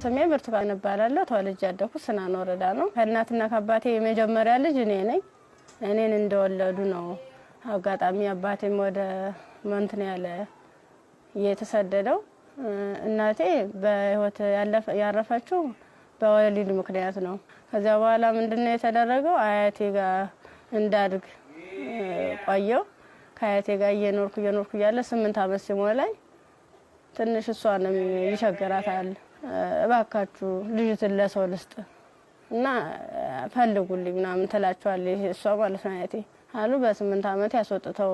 ስሜ ብርቱካን እባላለሁ። ተወልጄ ያደኩት ስናን ወረዳ ነው። ከእናትና ከአባቴ የመጀመሪያ ልጅ እኔ ነኝ። እኔን እንደወለዱ ነው አጋጣሚ አባቴም ወደ መንትን ያለ የተሰደደው። እናቴ በህይወት ያረፈችው በወሊድ ምክንያት ነው። ከዛ በኋላ ምንድነው የተደረገው? አያቴ ጋር እንዳድግ ቆየው። ከአያቴ ጋር እየኖርኩ ያለ 8 አመት ሲሞላኝ ትንሽ እሷንም ይቸግራታል። እባካችሁ ልጅትን ለሰው ልስጥ እና ፈልጉልኝ ምናምን ትላቸዋለች። እሷ ማለት ነው አያቴ አሉ። በ8 አመት ያስወጥተው